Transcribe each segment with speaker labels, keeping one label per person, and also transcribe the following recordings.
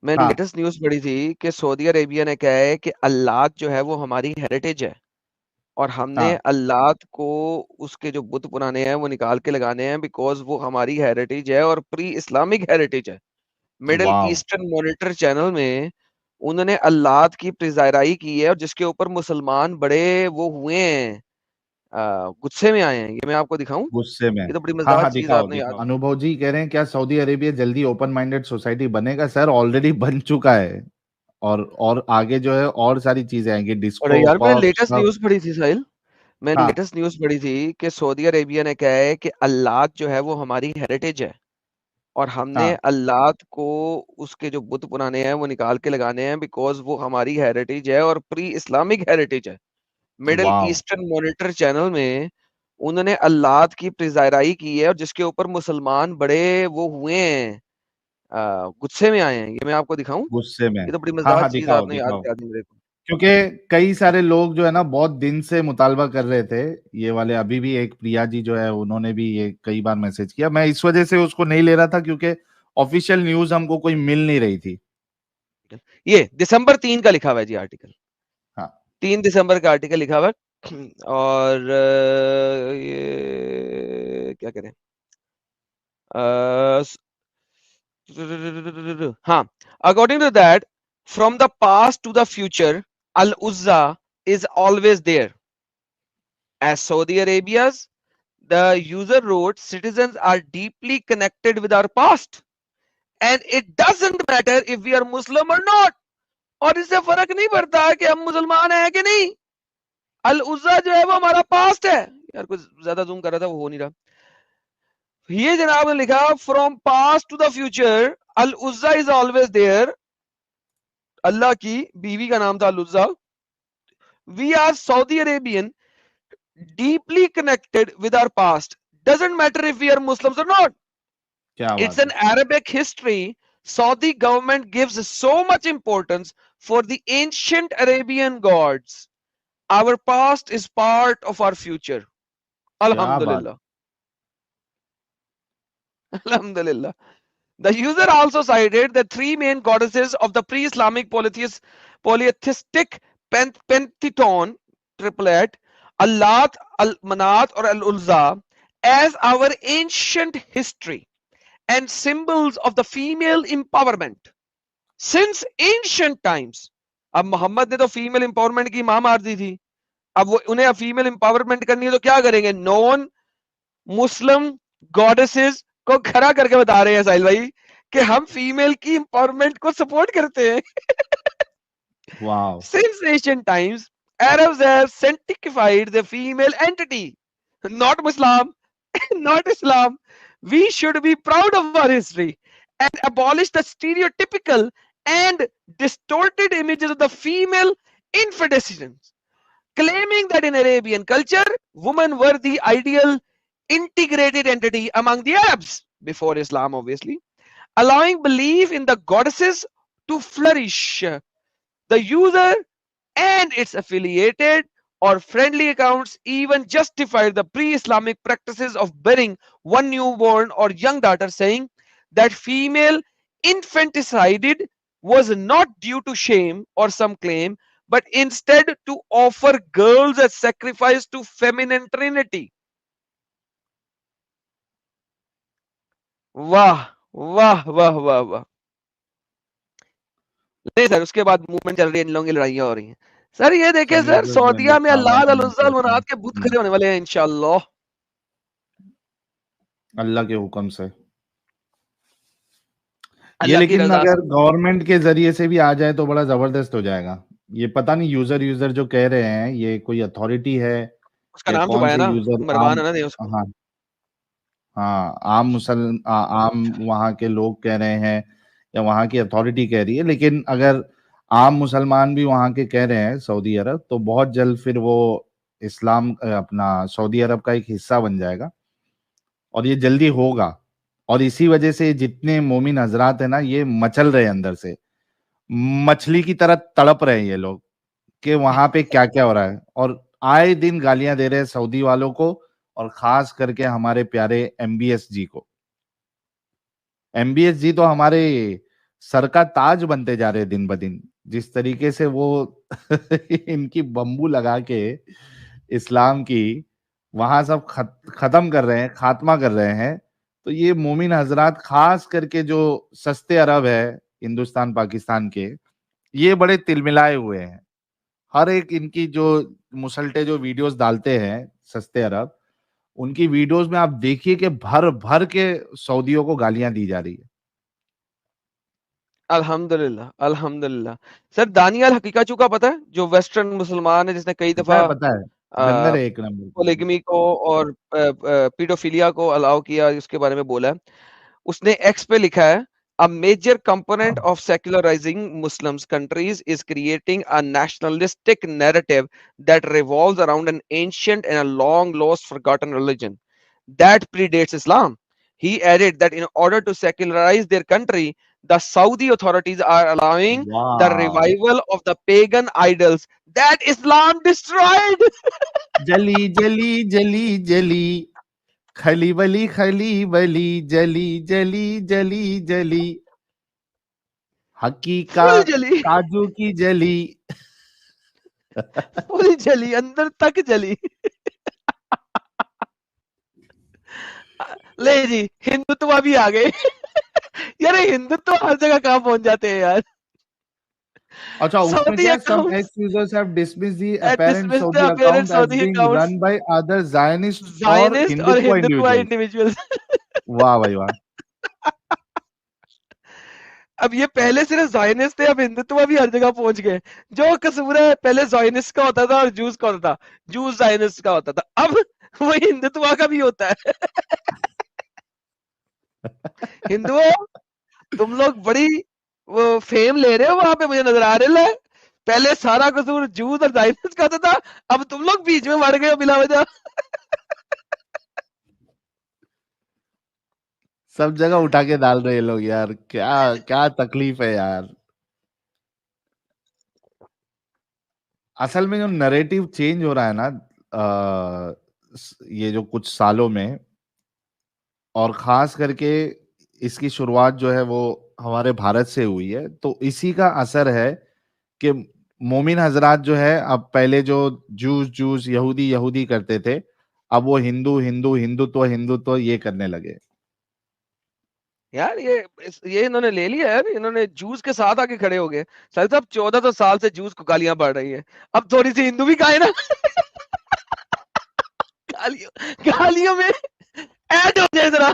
Speaker 1: मैंने
Speaker 2: हाँ
Speaker 1: latest news पढ़ी थी कि सऊदी अरेबिया ने कहा है कि अल्लाह जो है वो हमारी हेरिटेज है और हमने
Speaker 2: हाँ
Speaker 1: अल्लाह को उसके जो बुत पुराने हैं वो निकाल के लगाने हैं बिकॉज़ वो हमारी हेरिटेज है और प्री इस्लामिक हेरिटेज है। मिडल
Speaker 2: वाह
Speaker 1: ईस्टर्न मॉनिटर चैनल में उन्होंने अल्लाह की प्रिज़ाराई की है और जिसके ऊपर मुसलमान बड़े वो हुए हैं गुस्से में आए हैं। ये मैं आपको दिखाऊँ?
Speaker 2: गुस्से में।
Speaker 1: ये तो बड़ी
Speaker 2: हाँ
Speaker 1: मज़ेदार
Speaker 2: हाँ,
Speaker 1: चीज़
Speaker 2: दिखाओ
Speaker 1: आपने याद
Speaker 2: दिखाओ। अनुभव जी कह रहे हैं क्या सऊदी अरेबिया जल्दी ओपन माइंडेड सोसाइटी बनेगा? सर ऑलरेडी बन चुका है। और आगे जो है और सारी चीजें आएंगी,
Speaker 1: अरे
Speaker 2: डिस्को
Speaker 1: यार मैंने
Speaker 2: पब
Speaker 1: लेटेस्ट
Speaker 2: सब।
Speaker 1: न्यूज़ पढ़ी थी साहिल। मैंने
Speaker 2: हाँ
Speaker 1: लेटेस्ट न्यूज़ पढ़ी थी कि सऊदी अरेबिया ने कहा है कि अल्लाह जो है वो हमारी हेरिटेज है और हमने
Speaker 2: हाँ
Speaker 1: अल्लाह को उसके जो बुत पुराने हैं वो निकाल के लगाने हैं बिकॉज़ वो हमारी हेरिटेज है और प्री इस्लामिक हेरिटेज है। मिडल
Speaker 2: वाह।
Speaker 1: ईस्टर्न मॉनिटर चैनल में उन्होंने अल्लाह की प्रिज़ाराई की है और जिसके ऊपर मुसलमान बड़े वो हुए हैं गुस्से में आए हैं। ये मैं आपको दिखाऊँ?
Speaker 2: गुस्से में।
Speaker 1: ये तो बड़ी
Speaker 2: हाँ
Speaker 1: मज़ेदार
Speaker 2: हाँ,
Speaker 1: चीज़
Speaker 2: दिखाओ
Speaker 1: आपने याद
Speaker 2: दिखाओ।
Speaker 1: दिला दी मेरे को।
Speaker 2: क्योंकि कई सारे लोग जो है ना बहुत दिन से मुतालबा कर रहे थे ये वाले। अभी भी एक प्रिया जी जो है उन्होंने भी ये कई बार मैसेज किया। मैं इस वजह से उसको नहीं ले रहा था क्योंकि ऑफिशियल न्यूज हमको कोई मिल नहीं रही थी।
Speaker 1: ये दिसंबर 3 का लिखा हुआ है जी आर्टिकल।
Speaker 2: हाँ
Speaker 1: 3 दिसंबर का आर्टिकल लिखा हुआ है और ये क्या करें हाँ according to that from the past to the future Al Uzza is always there as Saudi Arabia's the user wrote citizens are deeply connected with our past and it doesn't matter if we are Muslim or not और इससे फर्क नहीं पड़ता कि हम मुसलमान हैं कि नहीं अल उज्जा जो है वो हमारा पास्ट है यार कुछ ज्यादा जूम कर रहा था वो हो नहीं रहा ये जनाब ने लिखा from past to the future Al Uzza is always there अल्लाह की बीवी का नाम था Al Uzza we are Saudi Arabian deeply connected with our past doesn't matter if we are Muslims or not
Speaker 2: क्या
Speaker 1: it's
Speaker 2: बात
Speaker 1: an
Speaker 2: है।
Speaker 1: Arabic history Saudi government gives so much importance for the ancient Arabian gods our past is part of our future
Speaker 2: क्या बात।
Speaker 1: alhamdulillah alhamdulillah. The user also cited the three main goddesses of the pre-Islamic polytheistic pantheon triplet, Allat, Al-Manat or Al-Ulza, as our ancient history and symbols of the female empowerment. Since ancient times, अब मोहम्मद ने तो female empowerment की मां मार दी थी अब वो उन्हें फीमेल एम्पावरमेंट करनी है तो क्या करेंगे नॉन मुस्लिम गॉडेसेस को खड़ा करके बता रहे हैं साहिल भाई कि हम फीमेल की एम्पावरमेंट को सपोर्ट करते हैं
Speaker 2: वाह।
Speaker 1: Since ancient times, Arabs have sanctified the female entity, not Islam, not Islam. We should be proud of our history and abolish the stereotypical and distorted images of the female infidescence, claiming that in Arabian culture, women were the ideal integrated entity among the Arabs, before Islam, obviously, allowing belief in the goddesses to flourish. The user and its affiliated or friendly accounts even justified the pre-Islamic practices of burying one newborn or young daughter, saying that female infanticide was not due to shame or some claim, but instead to offer girls as sacrifice to feminine trinity. वाह वाह वाह वाह वाह नहीं sir उसके बाद movement चल रही है इन लोगों की लड़ाइयां हो रही हैं सर ये देखे
Speaker 2: सब
Speaker 1: सर
Speaker 2: यूजर्स ने
Speaker 1: सऊदीया में
Speaker 2: लिखा हुआ
Speaker 1: अल्लाह
Speaker 2: है, मैं
Speaker 1: अल
Speaker 2: कहता हूँ।
Speaker 1: मनात के बुत खड़े होने वाले हैं इंशाल्लाह
Speaker 2: अल्लाह के हुक्म से। ये
Speaker 1: अल्लाह की
Speaker 2: लेकिन
Speaker 1: रजा
Speaker 2: अगर
Speaker 1: से
Speaker 2: गवर्नमेंट के जरिए से भी आ जाए तो बड़ा जबरदस्त हो जाएगा। ये पता नहीं यूजर यूजर जो कह रहे हैं ये कोई अथॉरिटी है
Speaker 1: उसका
Speaker 2: या
Speaker 1: नाम
Speaker 2: कौन
Speaker 1: छुपाया
Speaker 2: से
Speaker 1: ना
Speaker 2: यूजर
Speaker 1: मरवान
Speaker 2: आम।
Speaker 1: है ना दे उसको
Speaker 2: हाँ हाँ, आम वहाँ के लोग कह रहे हैं या वहाँ की अथॉरिटी कह रही है। लेकिन अगर आम मुसलमान भी वहाँ के कह रहे हैं सऊदी अरब, तो बहुत जल्द फिर वो इस्लाम अपना सऊदी अरब का एक हिस्सा बन जाएगा और ये जल्दी होगा। और इसी वजह से जितने मोमिन हजरात है ना ये मचल रहे हैं अंदर से, मछली की तरह तड़प रहे हैं ये लोग कि वहां पे क्या क्या हो रहा है। और आए दिन गालियां दे रहे हैं सऊदी वालों को और खास करके हमारे प्यारे एमबीएस जी को। एमबीएस जी तो हमारे सर का ताज बनते जा रहे हैं दिन ब दिन। जिस तरीके से वो इनकी बम्बू लगा के इस्लाम की वहां सब खत्म कर रहे हैं, खात्मा कर रहे हैं। तो ये मोमिन हजरात खास करके जो सस्ते अरब है हिंदुस्तान पाकिस्तान के, ये बड़े तिलमिलाए हुए हैं। हर एक इनकी जो मुसल्टे जो वीडियोस डालते हैं सस्ते अरब, उनकी वीडियोस में आप देखिए कि भर भर के सऊदियों को गालियां दी जा रही है।
Speaker 1: अल्हम्दुलिल्लाह, अल्हम्दुलिल्लाह। सर दानियाल हकीकाचू का पता है, जो वेस्टर्न मुसलमान है जिसने कई दफा
Speaker 2: पता है, गंदर है एक नंबर की।
Speaker 1: पोलिगमी को और पीडोफिलिया को अलाउ किया, उसके बारे में बोला है। उसने एक्स पे लिखा है, a major component of secularizing Muslims countries is creating a nationalistic narrative that revolves around an ancient and a long lost forgotten religion that predates Islam. He added that in order to secularize their country, the Saudi authorities are allowing the
Speaker 2: वाह,
Speaker 1: revival of the pagan idols that Islam destroyed.
Speaker 2: जली जली जली जली, खली बली जली जली जली जली, हकीका
Speaker 1: Full जली,
Speaker 2: काजू की जली।
Speaker 1: full जली, अंदर तक जली। ले जी, हिंदुत्व भी आ गए। यार ये हिंदुत्व हर जगह कहाँ पहुंच जाते हैं यार।
Speaker 2: अच्छा, उसमें
Speaker 1: Saudi
Speaker 2: क्या है, some
Speaker 1: accounts
Speaker 2: ex-users have dismissed the
Speaker 1: had
Speaker 2: apparent
Speaker 1: dismissed
Speaker 2: Saudi
Speaker 1: the apparent
Speaker 2: account as
Speaker 1: Saudi
Speaker 2: being
Speaker 1: accounts,
Speaker 2: run by other Zionist or
Speaker 1: Zionist और
Speaker 2: Hindutva
Speaker 1: हिंदुत्व
Speaker 2: individuals।
Speaker 1: इंडिविजुअल्स।
Speaker 2: वाह भाई वाह।
Speaker 1: अब ये पहले सिर्फ जायनिस्ट थे, अब हिंदुत्व भी हर जगह पहुंच गए। जो कसूर है, पहले जायनिस्ट का होता था और जूस का होता था, जूस जायनिस्ट का होता था, अब वही हिंदुत्व का भी होता है। हिंदुओं, तुम लोग बड़ी वो फेम ले रहे हो वहां पे, मुझे नजर आ रहा है। पहले सारा कसूर जूस और जायनिस्ट का होता था, अब तुम लोग बीच में मर गए हो बिला वजह।
Speaker 2: सब जगह उठा के डाल रहे हैं लोग यार, क्या क्या तकलीफ है यार। असल में जो नैरेटिव चेंज हो रहा है ना, ये जो कुछ सालों में, और खास करके इसकी शुरुआत जो है वो हमारे भारत से हुई है, तो इसी का असर है कि मोमिन हजरात जो है, अब पहले जो जूस जूस यहूदी यहूदी करते थे, अब वो हिंदू हिंदू हिंदुत्व हिंदुत्व ये करने लगे।
Speaker 1: यार ये इन्होंने ले लिया यार, इन्होंने जूस के साथ आके खड़े हो गए। सर साहब 1400 साल से जूस को गालियां पड़ रही है, अब थोड़ी सी हिंदू भी खाए ना। गालियों गालियों में ऐड हो जाए जरा।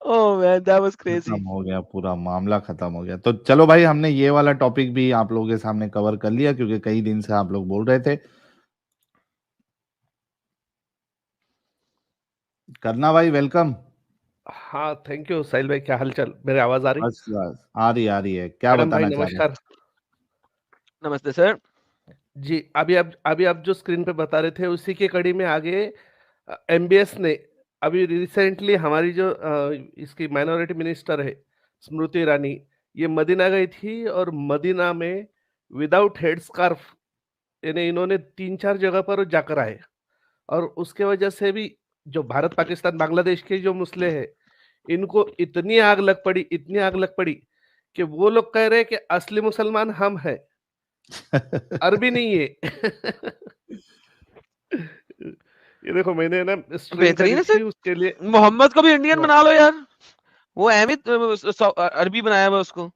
Speaker 1: ओह मैन दैट वाज
Speaker 2: खत्म
Speaker 1: क्रेजी।
Speaker 2: हो गया, पूरा मामला खत्म हो गया। तो चलो भाई, हमने ये वाला टॉपिक भी आप लोगों के सामने कवर कर लिया, क्योंकि कई दिन से आप लोग बोल रहे थे करना। भाई वेलकम।
Speaker 3: हाँ, थैंक यू साहिल भाई। क्या हालचाल? मेरी आवाज आ रही?
Speaker 2: बस बस आ रही है। क्या
Speaker 3: मैडम भाई
Speaker 2: बताना चाह रहे हैं?
Speaker 3: नमस्कार।
Speaker 1: नमस्ते सर।
Speaker 3: जी, अभी आप जो स्क्रीन पे बता रहे थे उसी की कड़ी में आगे एमबीएस ने अभी रिसेंटली हमारी जो इसकी माइनॉरिटी मिनिस्टर है स्मृति ईरानी, ये मदीना गई थी और मदीना में विदाउट हेड स्कार्फ यानी इन्होंने 3-4 जगह पर जाकर आए, और उसके वजह से भी जो भारत पाकिस्तान बांग्लादेश के जो मुस्लिम है, इनको इतनी आग लग पड़ी, इतनी आग लग पड़ी कि वो लोग कह रहे हैं कि असली मुसलमान हम हैं, अरबी नहीं है। ये देखो, मैंने ना स्ट्रिंग
Speaker 1: बेहतरीन
Speaker 3: करी
Speaker 1: है
Speaker 3: थी
Speaker 1: सर।
Speaker 3: उसके लिए।
Speaker 1: मोहम्मद को भी इंडियन
Speaker 3: हाँ,
Speaker 1: बना लो यार। वो अहमिद अरबी बनाया हुआ उसको,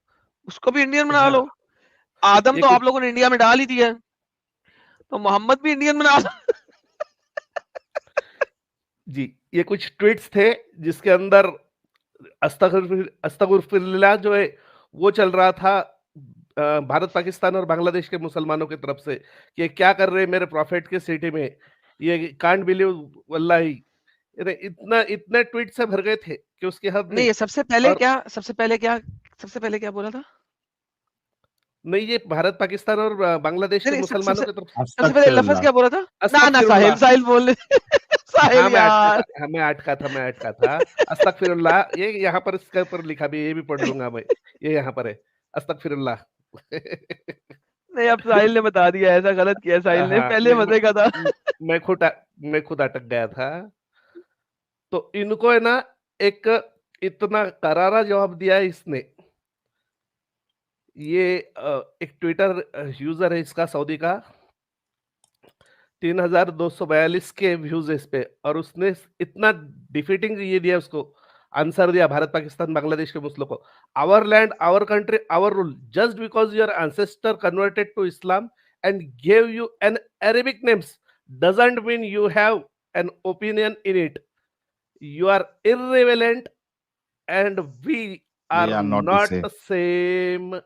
Speaker 1: उसको भी इंडियन बना लो।
Speaker 3: हाँ,
Speaker 1: आदम
Speaker 3: ये
Speaker 1: तो
Speaker 3: कुछ
Speaker 1: आप लोगों ने इंडिया में डाल ही दिया है, तो मोहम्मद भी इंडियन बना लो।
Speaker 3: जी, ये कुछ ट्वीट्स थे जिसके अंदर अस्तगफिरुल्लाह जो है वो चल रहा था भारत पाकिस्तान और बांग्लादेश के मुसलमानों की तरफ से कि ये क्या कर रहे हैं मेरे प्रॉफिट के सिटी में, ये कांट बिलीव वल्लाही। इतना इतने ट्वीट से भर गए थे कि उसकी हद
Speaker 1: नहीं,
Speaker 3: नहीं।
Speaker 1: ये
Speaker 3: और
Speaker 1: सबसे पहले क्या बोला था?
Speaker 3: नहीं, ये भारत पाकिस्तान और बांग्लादेश
Speaker 1: नहीं
Speaker 3: के
Speaker 1: नहीं,
Speaker 3: मुसलमानों की तरफ।
Speaker 1: सबसे पहले लफ्ज
Speaker 2: अस्तगफिरुल्लाह।
Speaker 1: क्या बोला था? ना ना, साहिल
Speaker 3: अस्तगफिरुल्लाह।
Speaker 1: साहिल बोल साहिल
Speaker 3: हाँ,
Speaker 1: यार।
Speaker 3: मैं अटका था। अस्तगफिरुल्लाह, ये यहाँ पर इसके ऊपर लिखा भी है, ये भी पढ़ लूँगा मैं। ये यहाँ पर है, अस्तगफिरुल्लाह।
Speaker 1: नहीं, अब साहिल ने बता दिया, ऐसा गलत किया साहिल ने,
Speaker 3: हाँ,
Speaker 1: पहले मजे का था।
Speaker 3: मैं खुद अटक गया था। तो इनको है ना एक इतना करारा जवाब दिया है इसने। ये एक ट्विटर यूजर है इसका सऊदी का, 3242 के व्यूज है इस पे, और उसने इतना डिफीटिंग ये दिया उसको, आंसर दिया भारत पाकिस्तान बांग्लादेश के मुस्लिमों को। Our land, our country, our rule, just because your ancestor converted to Islam and gave you an Arabic names doesn't mean you have an opinion in it. You are irrelevant and we
Speaker 2: we
Speaker 3: are
Speaker 2: are not the
Speaker 3: not
Speaker 2: same.
Speaker 3: The same.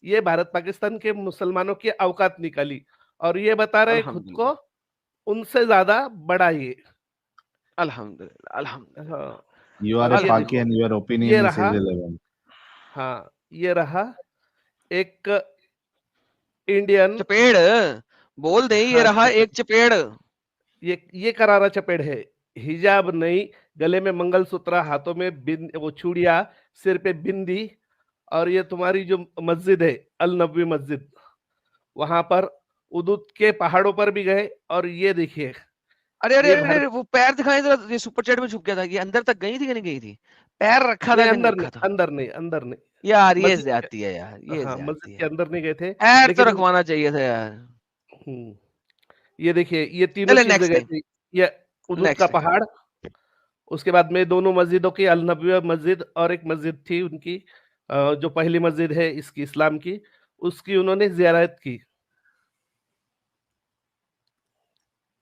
Speaker 3: ये भारत पाकिस्तान के मुसलमानों की औकात निकाली, और ये बता रहे खुद को
Speaker 1: अल्हम्दुलिल्लाह
Speaker 3: उनसे ज्यादा बड़ा ये।
Speaker 1: अल्हम्दुलिल्लाह अल्हम्दुलिल्लाह।
Speaker 3: हाँ,
Speaker 2: यू आर
Speaker 3: अब
Speaker 2: ए
Speaker 3: ये
Speaker 2: पाकी
Speaker 3: देखो,
Speaker 2: एंड योर
Speaker 3: ये
Speaker 2: ओपिनियन इज
Speaker 3: रहा,
Speaker 2: इररिलेवेंट।
Speaker 3: हाँ ये रहा एक इंडियन,
Speaker 1: चपेड़ बोल दे, ये
Speaker 3: हाँ
Speaker 1: रहा एक चपेड़।
Speaker 3: ये करारा चपेड़ है। हिजाब नहीं, गले में मंगलसूत्र, हाथों में वो चूड़िया, सिर पे बिंदी, और ये तुम्हारी जो मस्जिद है अल नबवी मस्जिद, वहां पर उदुद के पहाड़ों पर भी गए, और ये देखिए
Speaker 1: अरे अरे
Speaker 3: ये
Speaker 1: अरे अरे, वो पैर दिखाए जरा, ये सुपर चैट में छुप गया था, ये अंदर तक गई थी कि नहीं गई थी? पैर रखा था
Speaker 3: नहीं,
Speaker 1: कि नहीं
Speaker 3: अंदर
Speaker 1: रखा
Speaker 3: नहीं,
Speaker 1: था?
Speaker 3: अंदर नहीं, अंदर नहीं,
Speaker 1: यार ये
Speaker 3: मस्जिद
Speaker 1: ज्यादती है यार,
Speaker 3: के,
Speaker 1: ये
Speaker 3: हाँ
Speaker 1: ज्यादती
Speaker 3: मस्जिद
Speaker 1: है।
Speaker 3: के अंदर नहीं गए थे,
Speaker 1: पैर तो
Speaker 3: लेकिन
Speaker 1: रखवाना चाहिए था यार।
Speaker 3: ये देखिए ये तीनों
Speaker 1: चले
Speaker 3: चीजें
Speaker 1: नेक्स्ट
Speaker 3: गए
Speaker 1: टाइम,
Speaker 3: थे। ये उदुद का
Speaker 1: नेक्स्ट टाइम।
Speaker 3: पहाड़, उसके बाद में दोनों मस्जिदों की, अल नबवी मस्जिद और एक मस्जिद थी उनकी, जो पहली मस्जिद है इसकी इस्लाम की, उसकी उन्होंने जियारत की।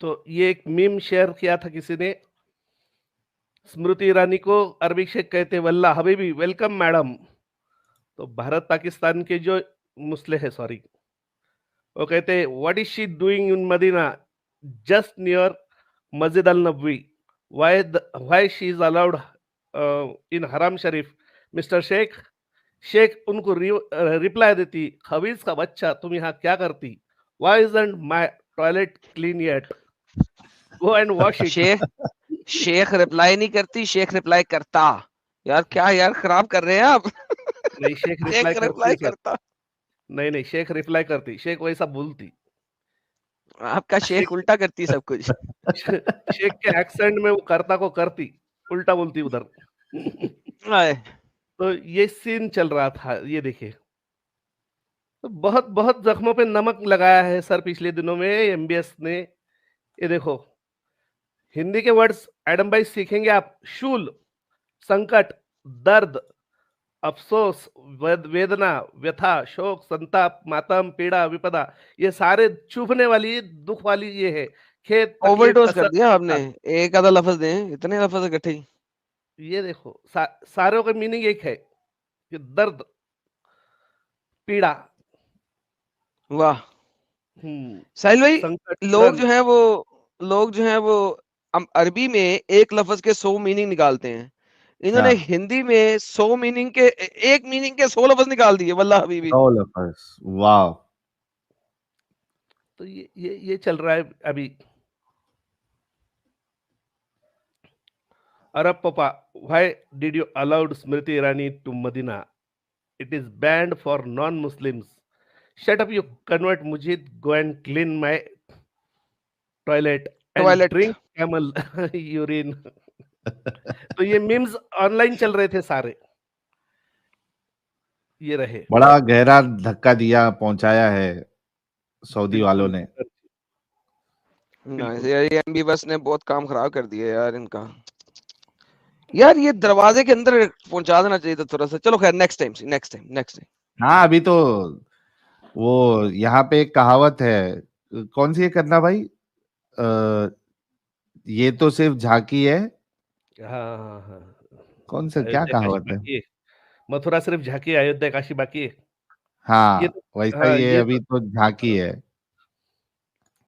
Speaker 3: तो ये एक मीम शेयर किया था किसी ने, स्मृति ईरानी को अरबिक शेख कहते, वल्ला हबीबी वेलकम मैडम। तो भारत पाकिस्तान के जो मुस्लिम है, सॉरी, वो कहते what is she doing in Medina just near मस्जिद अल नबवी, why she is allowed in हराम शरीफ मिस्टर शेख। शेख उनको रिप्लाई देती, खबीज का बच्चा तुम यहाँ क्या करती, why isn't my toilet clean yet, go and wash it.
Speaker 1: Sheikh Sheikh reply नहीं करती, शेख रिप्लाई करता। यार क्या यार, खराब कर रहे हैं आप।
Speaker 3: नहीं, शेख रिप्लाई
Speaker 1: शेख
Speaker 3: करती
Speaker 1: रिप्लाई
Speaker 3: है सर।
Speaker 1: करता।
Speaker 3: नहीं नहीं, शेख रिप्लाई करती, शेख वैसा बोलती।
Speaker 1: आपका शेख
Speaker 3: शेख
Speaker 1: उल्टा करती सब कुछ।
Speaker 3: शेख के एक्सेंट में वो करता को करती, उल्टा बोलती उधर।
Speaker 1: आए,
Speaker 3: तो ये सीन चल रहा था, ये देखिए। तो बहुत बहुत जख्मों पे नमक लगाया है सर पिछले दिनों में एमबीएस ने। ये देखो हिंदी के वर्ड्स एडम भाई सीखेंगे आप, शूल, संकट, दर्द, अफसोस, वेदना, व्यथा, शोक, संताप, मातम, पीड़ा, विपदा, ये सारे चुभने वाली, दुख वाली ये है। खेत, तकलीफ,
Speaker 1: ओवरडोज कर
Speaker 3: कसर,
Speaker 1: दिया आपने। एक आधा लफ्ज दें, इतने लफ्ज इकट्ठे ही।
Speaker 3: ये देखो सारों का मीनिंग एक है कि दर्द, पीड़ा,
Speaker 1: वाह साहिल भाई,
Speaker 3: संकट,
Speaker 1: लोग
Speaker 3: श्रम।
Speaker 1: जो हैं वो लोग जो हैं वो अरबी में एक लफ्ज के 100 मीनिंग निकालते हैं। इन्होंने
Speaker 2: हाँ,
Speaker 1: हिंदी में 100 मीनिंग के, एक मीनिंग के 100 लफ्ज निकाल दिए, वल्लाह हबीबी।
Speaker 2: ऑल ऑफ अस, वाव।
Speaker 3: तो ये चल रहा है अभी। Arab Papa, why did you allowed Smriti Irani to Medina? It is banned for non-Muslims. Shut up, you convert Mujid. Go and clean my toilet and
Speaker 1: toilet.
Speaker 3: drink camel urine. तो ये memes online चल रहे थे सारे, ये रहे।
Speaker 2: बड़ा गहरा धक्का दिया, पहुंचाया है सऊदी वालों
Speaker 3: बिल्कुल
Speaker 2: ने।
Speaker 1: नाइस यार, ये एमबी बस ने बहुत काम खराब कर दिया यार इनका। यार ये दरवाजे के अंदर पहुंचा देना चाहिए था थोड़ा सा। चलो खैर, नेक्स्ट टाइम।
Speaker 2: हाँ, अभी तो वो यहाँ पे एक कहावत है, कौन सी है करना भाई? ये तो सिर्फ झांकी है।
Speaker 3: हाँ।
Speaker 2: कौन सा, क्या
Speaker 3: अयोध्या काशी
Speaker 2: कहावत है?
Speaker 3: बाकी है, मथुरा सिर्फ झांकी, अयोध्या काशी बाकी है। ये
Speaker 2: हाँ,
Speaker 3: तो
Speaker 2: वैसा
Speaker 3: हाँ,
Speaker 2: ये
Speaker 3: ये
Speaker 2: अभी
Speaker 3: तो
Speaker 2: तो झांकी है।